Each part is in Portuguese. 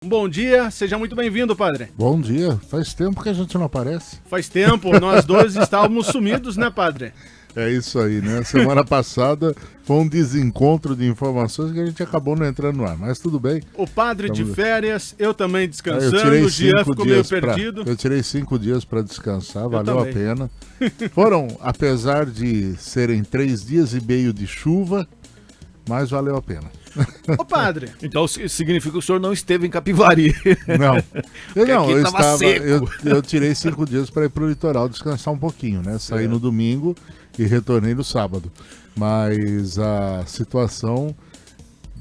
Bom dia, seja muito bem-vindo, padre. Bom dia, faz tempo que a gente não aparece. Faz tempo, nós dois estávamos sumidos, né, padre? É isso aí, né? Semana passada foi um desencontro de informações que a gente acabou não entrando no ar, mas tudo bem. O padre de férias, eu também Eu descansando, tirei o Jean 5 ficou meio dias perdido. Eu tirei 5 dias para descansar, valeu a também. pena. Foram, apesar de serem 3 dias e meio de chuva, mas valeu a pena. Ô, padre, Então significa que o senhor não esteve em Capivari. Não, aqui tava seco. eu tirei 5 dias para ir pro litoral descansar um pouquinho, né? Saí no domingo e retornei no sábado. Mas a situação,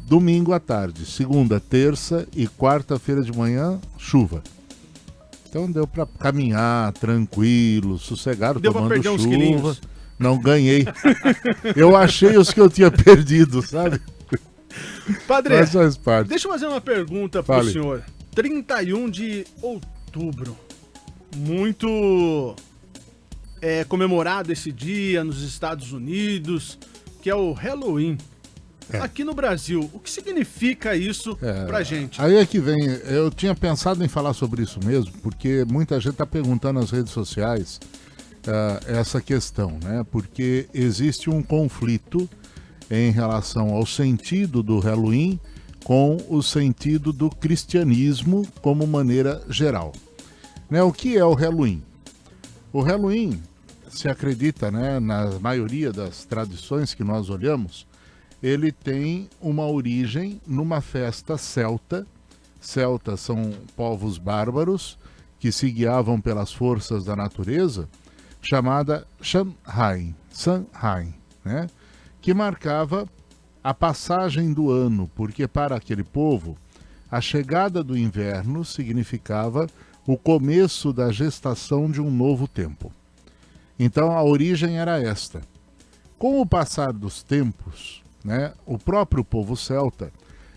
domingo à tarde, segunda, terça e quarta-feira de manhã, chuva. Então deu para caminhar tranquilo, sossegado, Deu pra tomando perder uns chuva. quilinhos. Não ganhei. Eu achei os que eu tinha perdido, sabe? padre, Mas faz parte. deixa eu fazer uma pergunta pro Fale. senhor. 31 de outubro, muito comemorado esse dia nos Estados Unidos, que é o Halloween. Aqui no Brasil, o que significa isso pra gente? Aí é que vem, eu tinha pensado em falar sobre isso mesmo, porque muita gente está perguntando nas redes sociais essa questão, né? Porque existe um conflito em relação ao sentido do Halloween com o sentido do cristianismo como maneira geral. Né? O que é o Halloween? O Halloween, se acredita, né, na maioria das tradições que nós olhamos, ele tem uma origem numa festa celta. Celtas são povos bárbaros que se guiavam pelas forças da natureza, chamada Samhain, né? Que marcava a passagem do ano, porque para aquele povo a chegada do inverno significava o começo da gestação de um novo tempo. Então a origem era esta. Com o passar dos tempos, né, o próprio povo celta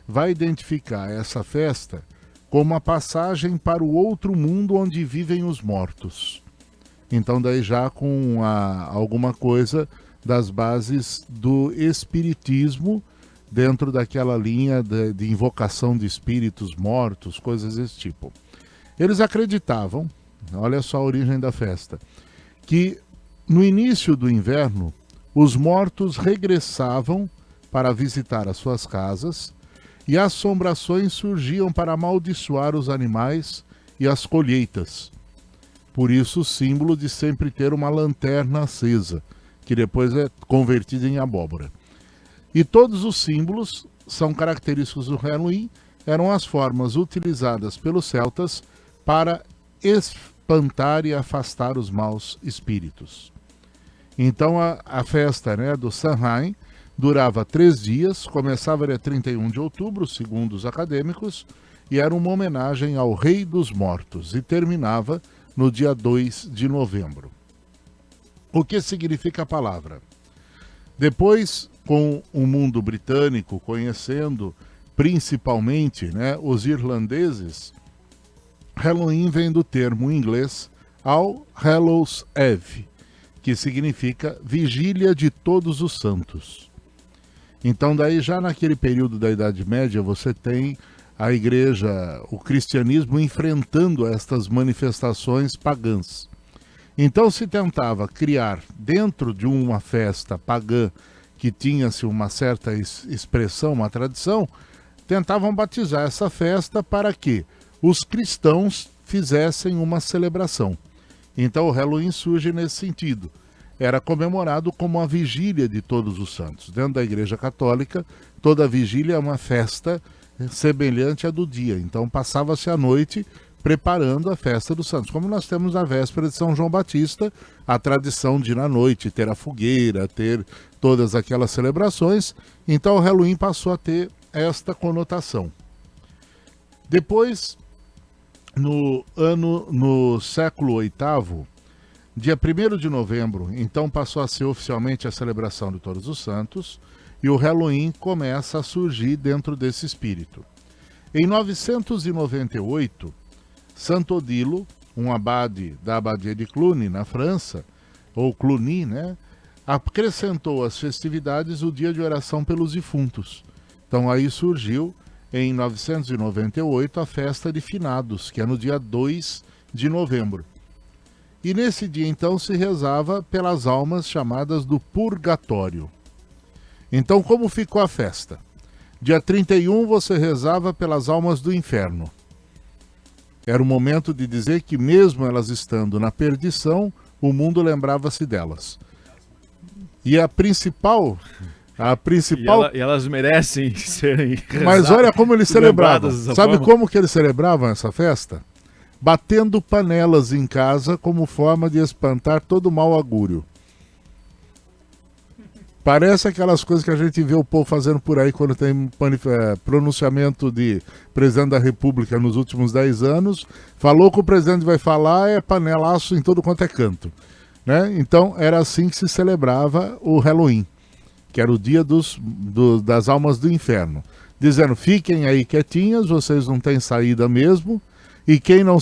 vai identificar essa festa como a passagem para o outro mundo onde vivem os mortos. Então daí já com alguma coisa das bases do espiritismo dentro daquela linha de invocação de espíritos mortos, coisas desse tipo. Eles acreditavam, olha só a origem da festa, que no início do inverno os mortos regressavam para visitar as suas casas e assombrações surgiam para amaldiçoar os animais e as colheitas. Por isso o símbolo de sempre ter uma lanterna acesa, que depois é convertida em abóbora. E todos os símbolos são característicos do Halloween, eram as formas utilizadas pelos celtas para espantar e afastar os maus espíritos. Então a festa, né, do Samhain durava 3 dias, começava dia 31 de outubro, segundo os acadêmicos, e era uma homenagem ao Rei dos Mortos, e terminava no dia 2 de novembro. O que significa a palavra? Depois, com o mundo britânico conhecendo principalmente, né, os irlandeses, Halloween vem do termo em inglês All Hallows Eve, que significa Vigília de Todos os Santos. Então daí já naquele período da Idade Média você tem a igreja, o cristianismo enfrentando estas manifestações pagãs. Então se tentava criar dentro de uma festa pagã que tinha-se uma certa expressão, uma tradição, tentavam batizar essa festa para que os cristãos fizessem uma celebração. Então o Halloween surge nesse sentido. Era comemorado como a vigília de todos os santos. Dentro da Igreja Católica, toda vigília é uma festa semelhante à do dia. Então passava-se a noite preparando a festa dos santos. Como nós temos na véspera de São João Batista, a tradição de ir na noite, ter a fogueira, ter todas aquelas celebrações. Então o Halloween passou a ter esta conotação. Depois, no século VIII, dia 1º de novembro, então passou a ser oficialmente a celebração de Todos os Santos, e o Halloween começa a surgir dentro desse espírito. Em 998, Santo Odilo, um abade da abadia de Cluny, na França, ou Cluny, né, acrescentou às festividades o dia de oração pelos defuntos. Então aí surgiu em 998, a festa de finados, que é no dia 2 de novembro. E nesse dia, então, se rezava pelas almas chamadas do purgatório. Então, como ficou a festa? Dia 31, você rezava pelas almas do inferno. Era o momento de dizer que, mesmo elas estando na perdição, o mundo lembrava-se delas. E a principal... E elas merecem serem rezadas. Mas olha como eles celebravam. Sabe como que eles celebravam essa festa? Batendo panelas em casa como forma de espantar todo o mau agouro. Parece aquelas coisas que a gente vê o povo fazendo por aí quando tem pronunciamento de presidente da República nos últimos 10 anos. Falou que o presidente vai falar, é panelaço em todo quanto é canto. Né? Então era assim que se celebrava o Halloween, que era o dia das almas do inferno. Dizendo, fiquem aí quietinhas, vocês não têm saída mesmo, e quem não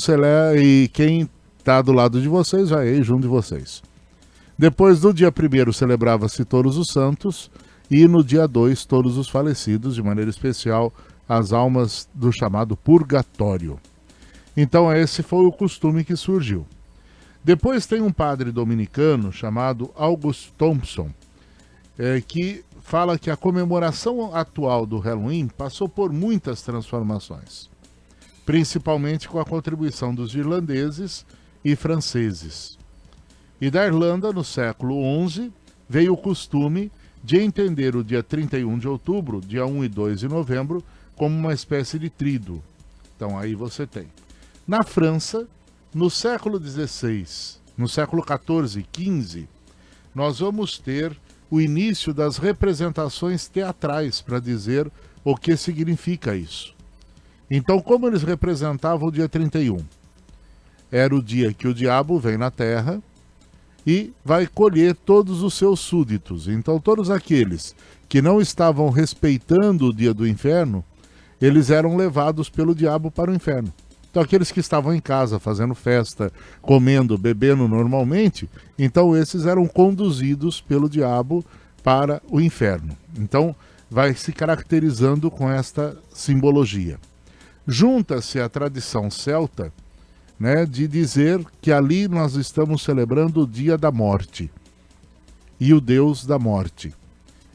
e quem está do lado de vocês vai aí junto de vocês. Depois do dia 1º celebrava-se todos os santos, e no dia 2 todos os falecidos, de maneira especial as almas do chamado purgatório. Então esse foi o costume que surgiu. Depois tem um padre dominicano chamado August Thompson, que fala que a comemoração atual do Halloween passou por muitas transformações, principalmente com a contribuição dos irlandeses e franceses. E da Irlanda, no século XI, veio o costume de entender o dia 31 de outubro, dia 1 e 2 de novembro, como uma espécie de tríduo. Então aí você tem. Na França, no século XVI, no século XIV e XV, nós vamos ter o início das representações teatrais para dizer o que significa isso. Então, como eles representavam o dia 31? Era o dia que o diabo vem na terra e vai colher todos os seus súditos. Então, todos aqueles que não estavam respeitando o dia do inferno, eles eram levados pelo diabo para o inferno. Então, aqueles que estavam em casa fazendo festa, comendo, bebendo normalmente, então esses eram conduzidos pelo diabo para o inferno. Então, vai se caracterizando com esta simbologia. Junta-se a tradição celta, né, de dizer que ali nós estamos celebrando o dia da morte e o Deus da morte.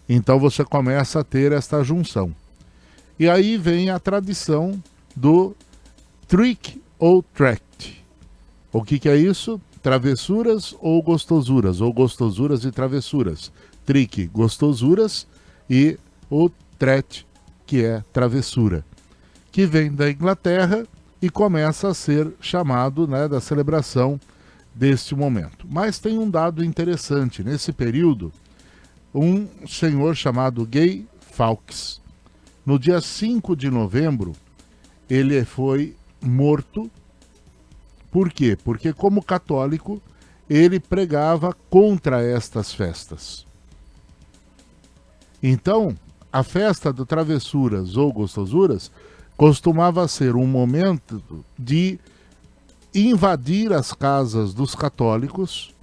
Então você começa a ter esta junção. E aí vem a tradição do trick ou tract. O que é isso? Travessuras ou gostosuras e travessuras. Trick, gostosuras, e o tract, que é travessura, que vem da Inglaterra e começa a ser chamado, né, da celebração deste momento. Mas tem um dado interessante. Nesse período, um senhor chamado Guy Fawkes, no dia 5 de novembro, ele foi morto. Por quê? Porque, como católico, ele pregava contra estas festas. Então, a festa do travessuras ou gostosuras costumava ser um momento de invadir as casas dos católicos,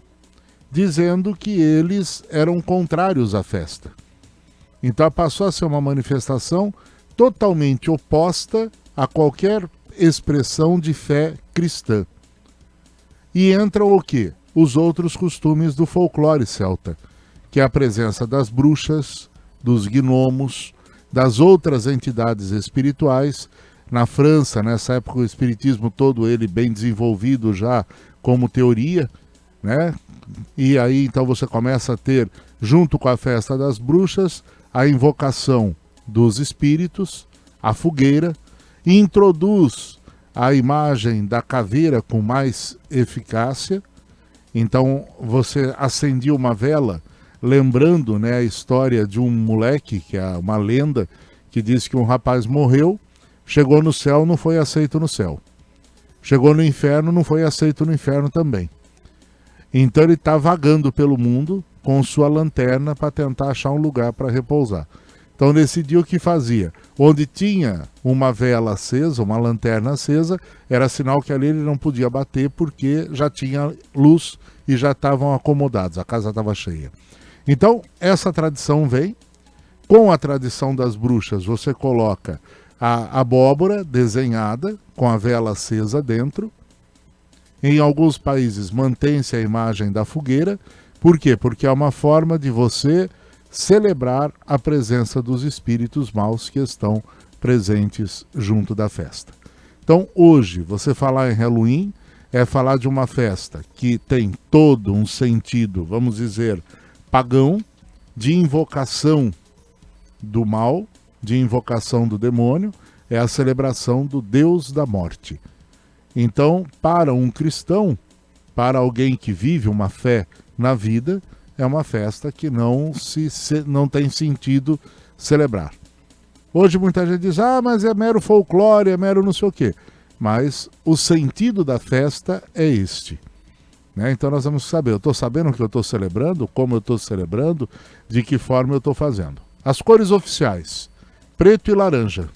dizendo que eles eram contrários à festa. Então passou a ser uma manifestação totalmente oposta a qualquer expressão de fé cristã. E entram o quê? Os outros costumes do folclore celta, que é a presença das bruxas, dos gnomos, das outras entidades espirituais. Na França, nessa época, o espiritismo todo ele bem desenvolvido já como teoria, né? E aí então você começa a ter, junto com a festa das bruxas, a invocação dos espíritos, a fogueira, e introduz a imagem da caveira com mais eficácia. Então você acendia uma vela, lembrando, né, a história de um moleque, que é uma lenda, que diz que um rapaz morreu, chegou no céu, não foi aceito no céu. Chegou no inferno, não foi aceito no inferno também. Então ele está vagando pelo mundo com sua lanterna para tentar achar um lugar para repousar. Então nesse dia o que fazia? Onde tinha uma vela acesa, uma lanterna acesa, era sinal que ali ele não podia bater porque já tinha luz e já estavam acomodados, a casa estava cheia. Então essa tradição vem. Com a tradição das bruxas, você coloca a abóbora desenhada com a vela acesa dentro. Em alguns países mantém-se a imagem da fogueira. Por quê? Porque é uma forma de você celebrar a presença dos espíritos maus que estão presentes junto da festa. Então, hoje, você falar em Halloween é falar de uma festa que tem todo um sentido, vamos dizer, pagão, de invocação do mal, de invocação do demônio, é a celebração do Deus da morte. Então, para um cristão, para alguém que vive uma fé na vida, é uma festa que não tem sentido celebrar. Hoje muita gente diz, mas é mero folclore, é mero não sei o quê. Mas o sentido da festa é este. Né? Então nós vamos saber, eu estou sabendo o que eu estou celebrando, como eu estou celebrando, de que forma eu estou fazendo. As cores oficiais, preto e laranja,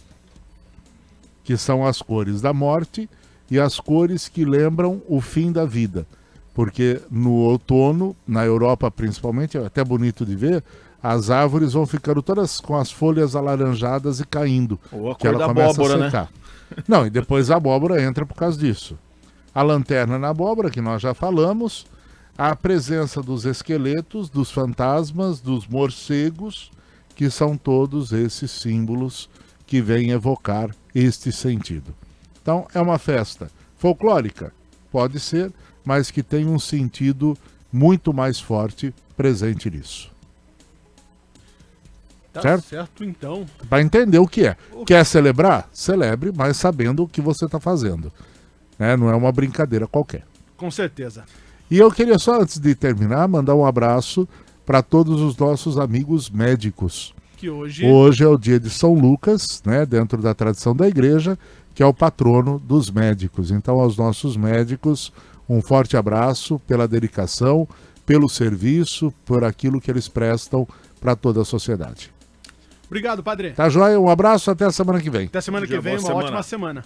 que são as cores da morte e as cores que lembram o fim da vida. Porque no outono, na Europa principalmente, é até bonito de ver, as árvores vão ficando todas com as folhas alaranjadas e caindo. Ou a que cor ela da começa abóbora, a secar. Não, e depois a abóbora entra por causa disso. A lanterna na abóbora, que nós já falamos, a presença dos esqueletos, dos fantasmas, dos morcegos, que são todos esses símbolos que vêm evocar este sentido. Então, é uma festa folclórica? Pode ser, mas que tem um sentido muito mais forte presente nisso. Tá certo, então. Para entender o que é. Quer celebrar? Celebre, mas sabendo o que você está fazendo. Né? Não é uma brincadeira qualquer. Com certeza. E eu queria só, antes de terminar, mandar um abraço para todos os nossos amigos médicos. Que hoje é o dia de São Lucas, né? Dentro da tradição da igreja, que é o patrono dos médicos. Então, aos nossos médicos, um forte abraço pela dedicação, pelo serviço, por aquilo que eles prestam para toda a sociedade. Obrigado, padre. Tá joia? Um abraço, até a semana que vem. Até semana que vem, uma ótima semana.